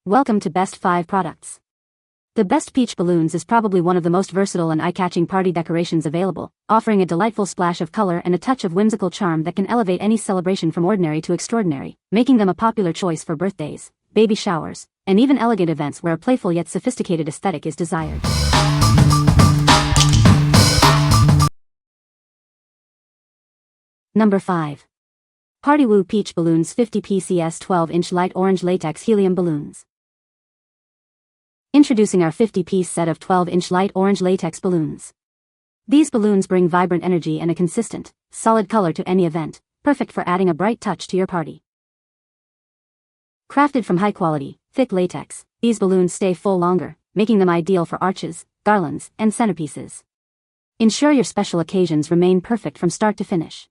Welcome to Best 5 Products. The Best Peach Balloons is probably one of the most versatile and eye-catching party decorations available, offering a delightful splash of color and a touch of whimsical charm that can elevate any celebration from ordinary to extraordinary, making them a popular choice for birthdays, baby showers, and even elegant events where a playful yet sophisticated aesthetic is desired. Number 5. PartyWoo Peach Balloons 50 PCS 12-inch Light Orange Latex Helium Balloons. Introducing our 50-piece set of 12-inch light orange latex balloons. These balloons bring vibrant energy and a consistent, solid color to any event, perfect for adding a bright touch to your party. Crafted from high-quality, thick latex, these balloons stay full longer, making them ideal for arches, garlands, and centerpieces. Ensure your special occasions remain perfect from start to finish.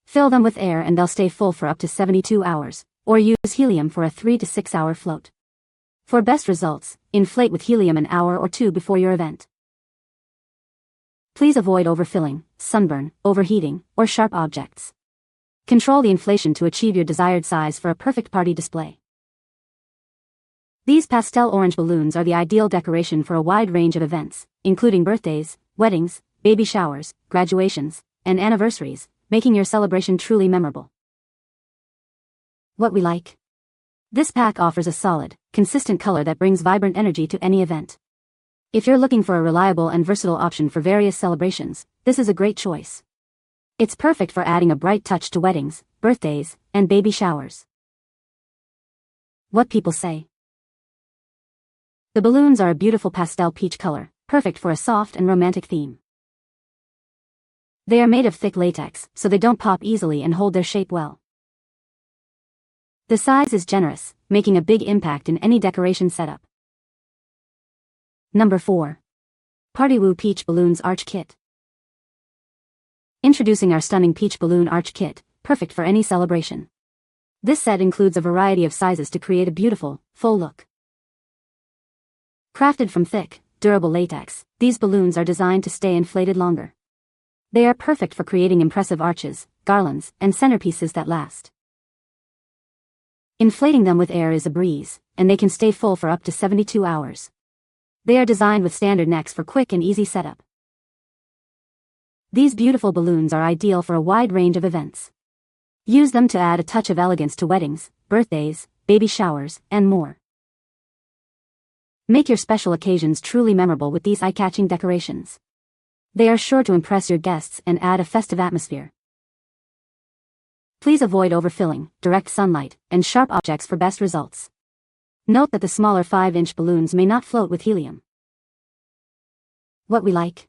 Fill them with air and they'll stay full for up to 72 hours, or use helium for a 3 to 6 hour float. For best results, inflate with helium an hour or two before your event. Please avoid overfilling, sunburn, overheating, or sharp objects. Control the inflation to achieve your desired size for a perfect party display. These pastel orange balloons are the ideal decoration for a wide range of events, including birthdays, weddings, baby showers, graduations, and anniversaries, making your celebration truly memorable. What we like? This pack offers a solid, consistent color that brings vibrant energy to any event. If you're looking for a reliable and versatile option for various celebrations, this is a great choice. It's perfect for adding a bright touch to weddings, birthdays, and baby showers. What people say. The balloons are a beautiful pastel peach color, perfect for a soft and romantic theme. They are made of thick latex, so they don't pop easily and hold their shape well. The size is generous, making a big impact in any decoration setup. Number 4. PartyWoo Peach Balloons Arch Kit. Introducing our stunning Peach Balloon Arch Kit, perfect for any celebration. This set includes a variety of sizes to create a beautiful, full look. Crafted from thick, durable latex, these balloons are designed to stay inflated longer. They are perfect for creating impressive arches, garlands, and centerpieces that last. Inflating them with air is a breeze, and they can stay full for up to 72 hours. They are designed with standard necks for quick and easy setup. These beautiful balloons are ideal for a wide range of events. Use them to add a touch of elegance to weddings, birthdays, baby showers, and more. Make your special occasions truly memorable with these eye-catching decorations. They are sure to impress your guests and add a festive atmosphere. Please avoid overfilling, direct sunlight, and sharp objects for best results. Note that the smaller 5-inch balloons may not float with helium. What we like?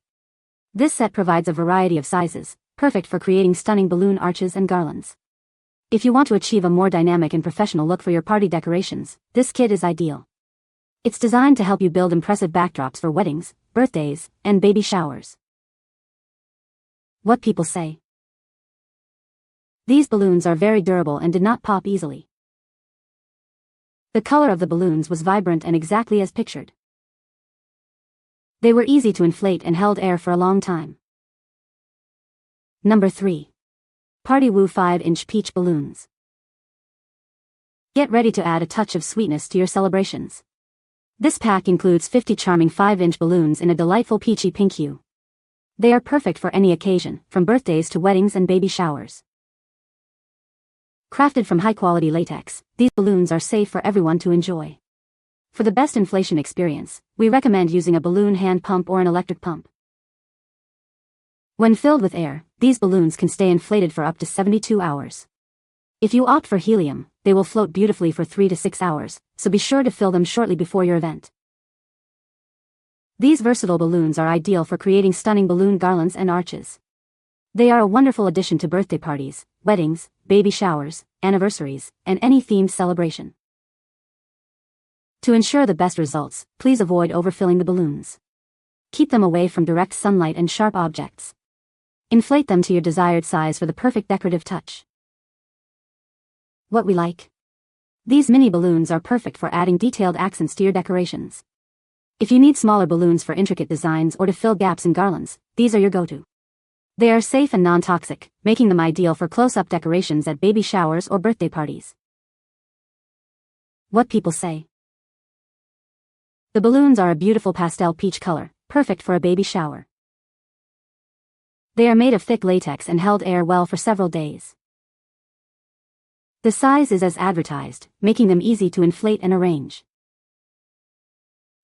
This set provides a variety of sizes, perfect for creating stunning balloon arches and garlands. If you want to achieve a more dynamic and professional look for your party decorations, this kit is ideal. It's designed to help you build impressive backdrops for weddings, birthdays, and baby showers. What people say. These balloons are very durable and did not pop easily. The color of the balloons was vibrant and exactly as pictured. They were easy to inflate and held air for a long time. Number 3. PartyWoo 5-inch Peach Balloons. Get ready to add a touch of sweetness to your celebrations. This pack includes 50 charming 5-inch balloons in a delightful peachy pink hue. They are perfect for any occasion, from birthdays to weddings and baby showers. Crafted from high-quality latex, these balloons are safe for everyone to enjoy. For the best inflation experience, we recommend using a balloon hand pump or an electric pump. When filled with air, these balloons can stay inflated for up to 72 hours. If you opt for helium, they will float beautifully for 3 to 6 hours, so be sure to fill them shortly before your event. These versatile balloons are ideal for creating stunning balloon garlands and arches. They are a wonderful addition to birthday parties, weddings, baby showers, anniversaries, and any themed celebration. To ensure the best results, please avoid overfilling the balloons. Keep them away from direct sunlight and sharp objects. Inflate them to your desired size for the perfect decorative touch. What we like? These mini balloons are perfect for adding detailed accents to your decorations. If you need smaller balloons for intricate designs or to fill gaps in garlands, these are your go-to. They are safe and non-toxic, making them ideal for close-up decorations at baby showers or birthday parties. What people say. The balloons are a beautiful pastel peach color, perfect for a baby shower. They are made of thick latex and held air well for several days. The size is as advertised, making them easy to inflate and arrange.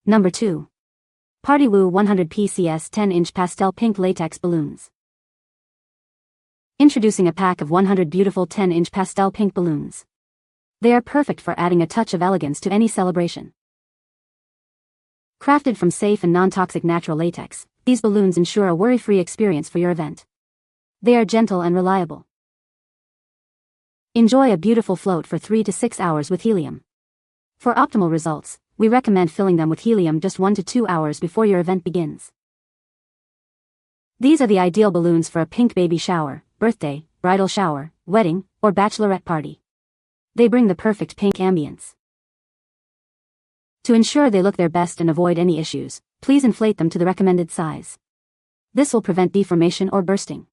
Number 2. PartyWoo 100 PCS 10-inch pastel pink latex balloons. Introducing a pack of 100 beautiful 10-inch pastel pink balloons. They are perfect for adding a touch of elegance to any celebration. Crafted from safe and non-toxic natural latex, these balloons ensure a worry-free experience for your event. They are gentle and reliable. Enjoy a beautiful float for 3 to 6 hours with helium. For optimal results, we recommend filling them with helium just 1 to 2 hours before your event begins. These are the ideal balloons for a pink baby shower, birthday, bridal shower, wedding, or bachelorette party. They bring the perfect pink ambience. To ensure they look their best and avoid any issues, please inflate them to the recommended size. This will prevent deformation or bursting.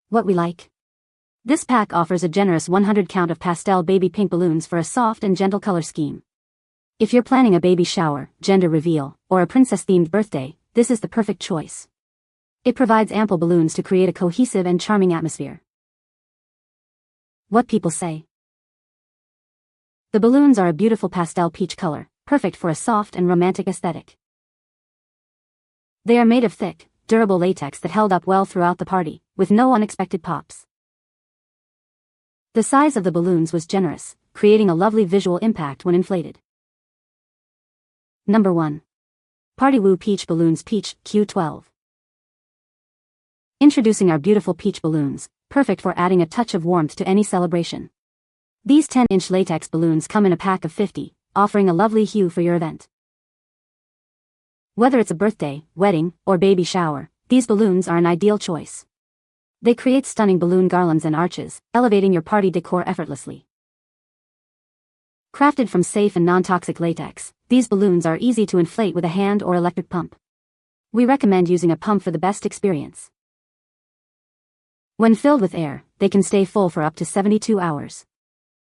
What we like. This pack offers a generous 100 count of pastel baby pink balloons for a soft and gentle color scheme. If you're planning a baby shower, gender reveal, or a princess-themed birthday, this is the perfect choice. It provides ample balloons to create a cohesive and charming atmosphere. What people say. The balloons are a beautiful pastel peach color, perfect for a soft and romantic aesthetic. They are made of thick, durable latex that held up well throughout the party, with no unexpected pops. The size of the balloons was generous, creating a lovely visual impact when inflated. Number 1. PartyWoo Peach Balloons Peach Q12. Introducing our beautiful peach balloons, perfect for adding a touch of warmth to any celebration. These 10-inch latex balloons come in a pack of 50, offering a lovely hue for your event. Whether it's a birthday, wedding, or baby shower, these balloons are an ideal choice. They create stunning balloon garlands and arches, elevating your party decor effortlessly. Crafted from safe and non-toxic latex, these balloons are easy to inflate with a hand or electric pump. We recommend using a pump for the best experience. When filled with air, they can stay full for up to 72 hours.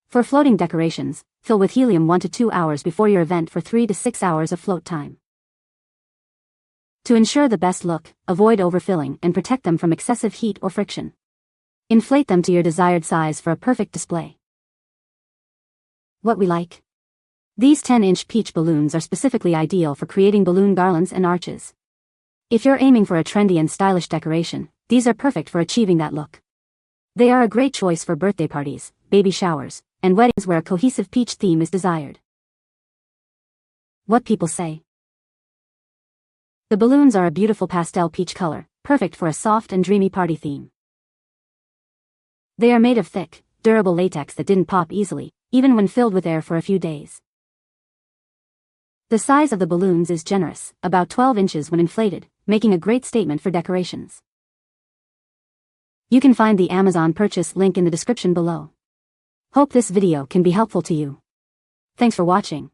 For floating decorations, fill with helium 1 to 2 hours before your event for 3 to 6 hours of float time. To ensure the best look, avoid overfilling and protect them from excessive heat or friction. Inflate them to your desired size for a perfect display. What we like. These 10-inch peach balloons are specifically ideal for creating balloon garlands and arches. If you're aiming for a trendy and stylish decoration, these are perfect for achieving that look. They are a great choice for birthday parties, baby showers, and weddings where a cohesive peach theme is desired. What people say. The balloons are a beautiful pastel peach color, perfect for a soft and dreamy party theme. They are made of thick, durable latex that didn't pop easily, even when filled with air for a few days. The size of the balloons is generous, about 12 inches when inflated, making a great statement for decorations. You can find the Amazon purchase link in the description below. Hope this video can be helpful to you. Thanks for watching.